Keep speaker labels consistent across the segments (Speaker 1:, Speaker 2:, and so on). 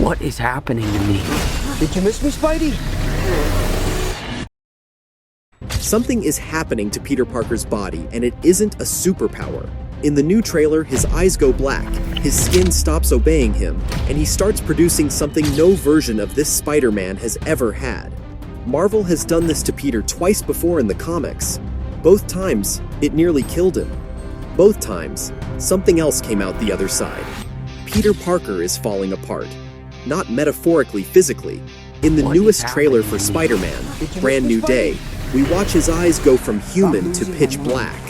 Speaker 1: What is happening to me?
Speaker 2: Did you miss me, Spidey?
Speaker 3: Something is happening to Peter Parker's body, and it isn't a superpower. In the new trailer, his eyes go black, his skin stops obeying him, and he starts producing something no version of this Spider-Man has ever had. Marvel has done this to Peter twice before in the comics. Both times, it nearly killed him. Both times, something else came out the other side. Peter Parker is falling apart. Not metaphorically, physically. In the newest trailer for Spider-Man, Brand New Day, we watch his eyes go from human to pitch black.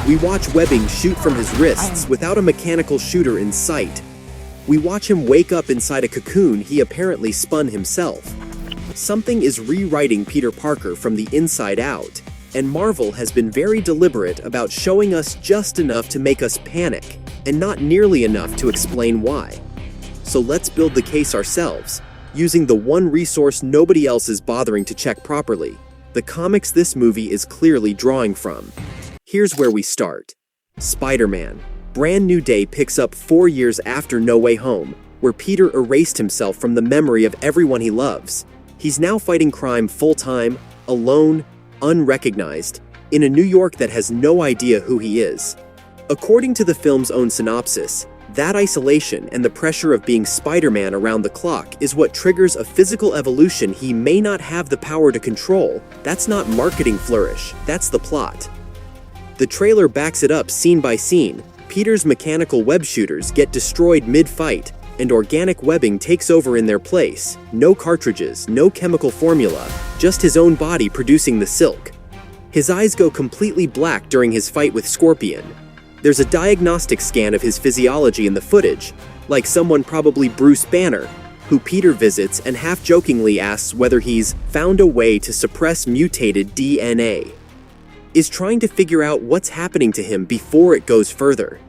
Speaker 3: We watch webbing shoot from his wrists without a mechanical shooter in sight. We watch him wake up inside a cocoon he apparently spun himself. Something is rewriting Peter Parker from the inside out, and Marvel has been very deliberate about showing us just enough to make us panic, and not nearly enough to explain why. So let's build the case ourselves, using the one resource nobody else is bothering to check properly: the comics this movie is clearly drawing from. Here's where we start. Spider-Man. Brand New Day picks up 4 years after No Way Home, where Peter erased himself from the memory of everyone he loves. He's now fighting crime full-time, alone, unrecognized, in a New York that has no idea who he is. According to the film's own synopsis, that isolation and the pressure of being Spider-Man around the clock is what triggers a physical evolution he may not have the power to control. That's not marketing flourish, that's the plot. The trailer backs it up scene by scene. Peter's mechanical web shooters get destroyed mid-fight, and organic webbing takes over in their place. No cartridges, no chemical formula, just his own body producing the silk. His eyes go completely black during his fight with Scorpion. There's a diagnostic scan of his physiology in the footage, like someone, probably Bruce Banner, who Peter visits and half-jokingly asks whether he's found a way to suppress mutated DNA. Is trying to figure out what's happening to him before it goes further.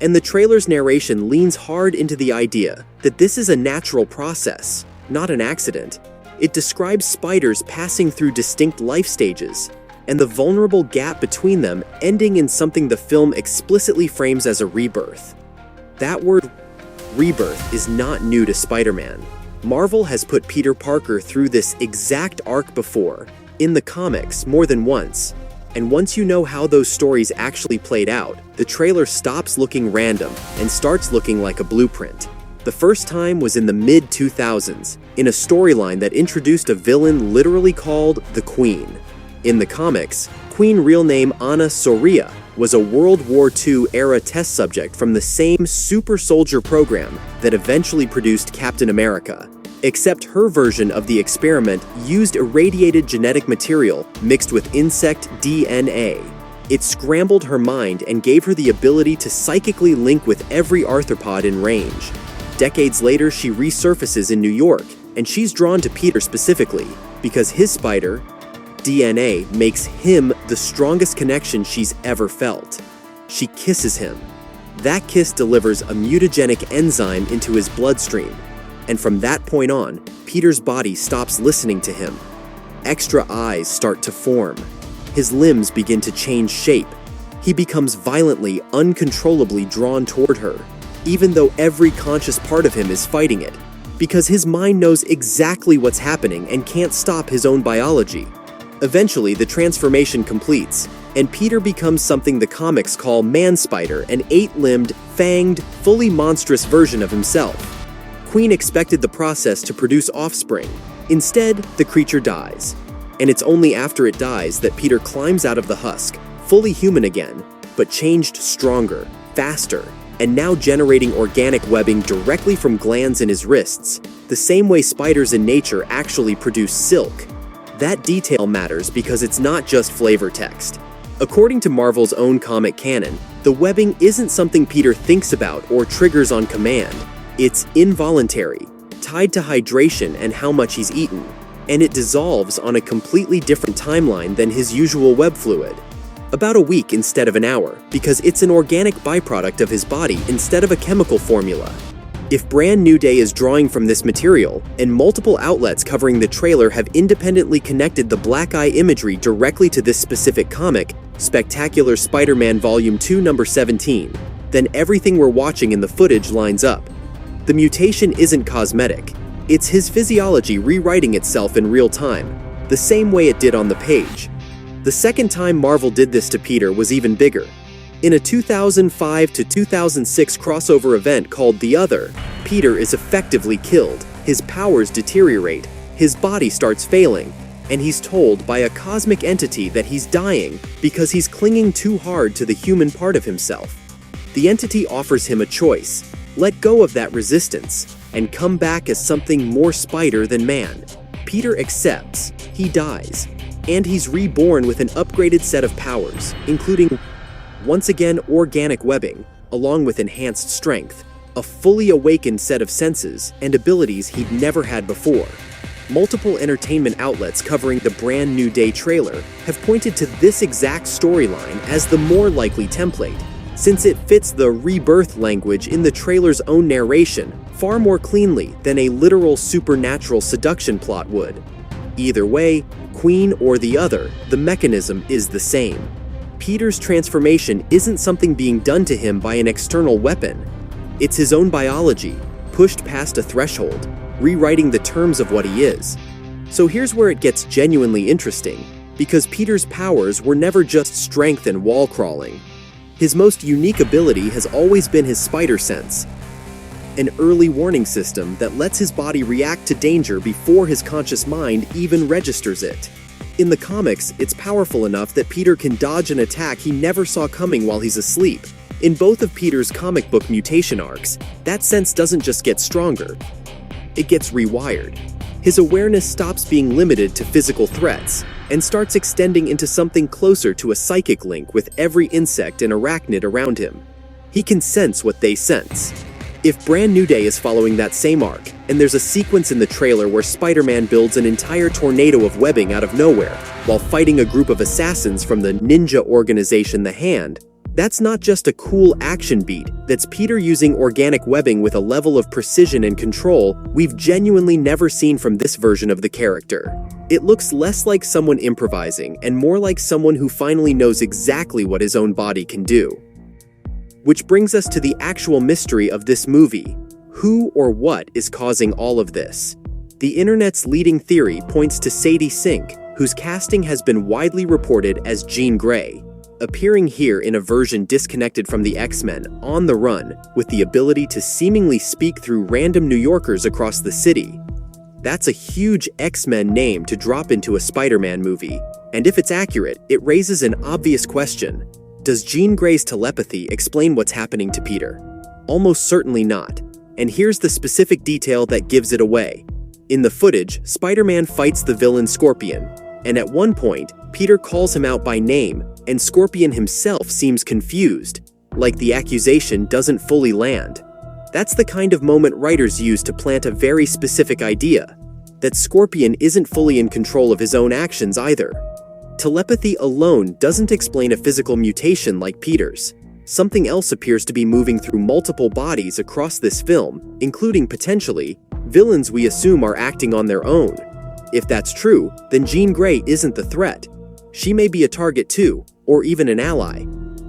Speaker 3: And the trailer's narration leans hard into the idea that this is a natural process, not an accident. It describes spiders passing through distinct life stages, and the vulnerable gap between them ending in something the film explicitly frames as a rebirth. That word, rebirth, is not new to Spider-Man. Marvel has put Peter Parker through this exact arc before, in the comics, more than once. And once you know how those stories actually played out, the trailer stops looking random and starts looking like a blueprint. The first time was in the mid-2000s, in a storyline that introduced a villain literally called the Queen. In the comics, Queen, real name Anna Soria, was a World War II-era test subject from the same super soldier program that eventually produced Captain America. Except her version of the experiment used irradiated genetic material mixed with insect DNA. It scrambled her mind and gave her the ability to psychically link with every arthropod in range. Decades later, she resurfaces in New York, and she's drawn to Peter specifically because his spider, DNA, makes him the strongest connection she's ever felt. She kisses him. That kiss delivers a mutagenic enzyme into his bloodstream. And from that point on, Peter's body stops listening to him. Extra eyes start to form. His limbs begin to change shape. He becomes violently, uncontrollably drawn toward her, even though every conscious part of him is fighting it, because his mind knows exactly what's happening and can't stop his own biology. Eventually, the transformation completes, and Peter becomes something the comics call Man-Spider, an 8-limbed, fanged, fully monstrous version of himself. Queen expected the process to produce offspring. Instead, the creature dies. And it's only after it dies that Peter climbs out of the husk, fully human again, but changed stronger, faster, and now generating organic webbing directly from glands in his wrists, the same way spiders in nature actually produce silk. That detail matters because it's not just flavor text. According to Marvel's own comic canon, the webbing isn't something Peter thinks about or triggers on command. It's involuntary, tied to hydration and how much he's eaten, and it dissolves on a completely different timeline than his usual web fluid. About a week instead of an hour, because it's an organic byproduct of his body instead of a chemical formula. If Brand New Day is drawing from this material, and multiple outlets covering the trailer have independently connected the black eye imagery directly to this specific comic, Spectacular Spider-Man Volume 2 number 17, then everything we're watching in the footage lines up. The mutation isn't cosmetic. It's his physiology rewriting itself in real time, the same way it did on the page. The second time Marvel did this to Peter was even bigger. In a 2005 to 2006 crossover event called The Other, Peter is effectively killed, his powers deteriorate, his body starts failing, and he's told by a cosmic entity that he's dying because he's clinging too hard to the human part of himself. The entity offers him a choice: let go of that resistance and come back as something more spider than man. Peter accepts, he dies, and he's reborn with an upgraded set of powers, including, once again, organic webbing, along with enhanced strength, a fully awakened set of senses and abilities he'd never had before. Multiple entertainment outlets covering the Brand New Day trailer have pointed to this exact storyline as the more likely template, since it fits the rebirth language in the trailer's own narration far more cleanly than a literal supernatural seduction plot would. Either way, Queen or the Other, the mechanism is the same. Peter's transformation isn't something being done to him by an external weapon. It's his own biology, pushed past a threshold, rewriting the terms of what he is. So here's where it gets genuinely interesting, because Peter's powers were never just strength and wall crawling. His most unique ability has always been his spider sense, an early warning system that lets his body react to danger before his conscious mind even registers it. In the comics, it's powerful enough that Peter can dodge an attack he never saw coming while he's asleep. In both of Peter's comic book mutation arcs, that sense doesn't just get stronger, it gets rewired. His awareness stops being limited to physical threats and starts extending into something closer to a psychic link with every insect and arachnid around him. He can sense what they sense. If Brand New Day is following that same arc, and there's a sequence in the trailer where Spider-Man builds an entire tornado of webbing out of nowhere while fighting a group of assassins from the ninja organization The Hand, that's not just a cool action beat, that's Peter using organic webbing with a level of precision and control we've genuinely never seen from this version of the character. It looks less like someone improvising and more like someone who finally knows exactly what his own body can do. Which brings us to the actual mystery of this movie. Who or what is causing all of this? The internet's leading theory points to Sadie Sink, whose casting has been widely reported as Jean Grey, appearing here in a version disconnected from the X-Men, on the run, with the ability to seemingly speak through random New Yorkers across the city. That's a huge X-Men name to drop into a Spider-Man movie, and if it's accurate, it raises an obvious question. Does Jean Grey's telepathy explain what's happening to Peter? Almost certainly not, and here's the specific detail that gives it away. In the footage, Spider-Man fights the villain Scorpion, and at one point, Peter calls him out by name, and Scorpion himself seems confused, like the accusation doesn't fully land. That's the kind of moment writers use to plant a very specific idea, that Scorpion isn't fully in control of his own actions either. Telepathy alone doesn't explain a physical mutation like Peter's. Something else appears to be moving through multiple bodies across this film, including, potentially, villains we assume are acting on their own. If that's true, then Jean Grey isn't the threat. She may be a target too, or even an ally.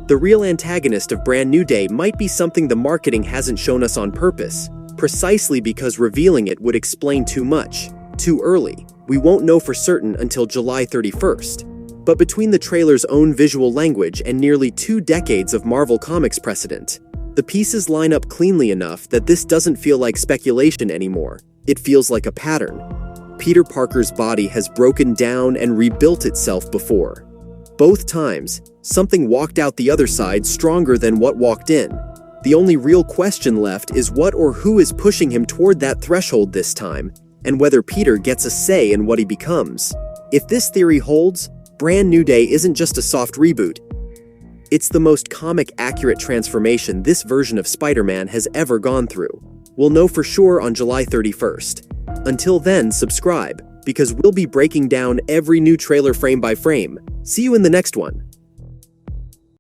Speaker 3: The real antagonist of Brand New Day might be something the marketing hasn't shown us on purpose, precisely because revealing it would explain too much, too early. We won't know for certain until July 31st. But between the trailer's own visual language and nearly 2 decades of Marvel Comics precedent, the pieces line up cleanly enough that this doesn't feel like speculation anymore. It feels like a pattern. Peter Parker's body has broken down and rebuilt itself before. Both times, something walked out the other side stronger than what walked in. The only real question left is what or who is pushing him toward that threshold this time, and whether Peter gets a say in what he becomes. If this theory holds, Brand New Day isn't just a soft reboot. It's the most comic-accurate transformation this version of Spider-Man has ever gone through. We'll know for sure on July 31st. Until then, subscribe, because we'll be breaking down every new trailer frame by frame. See you in the next one.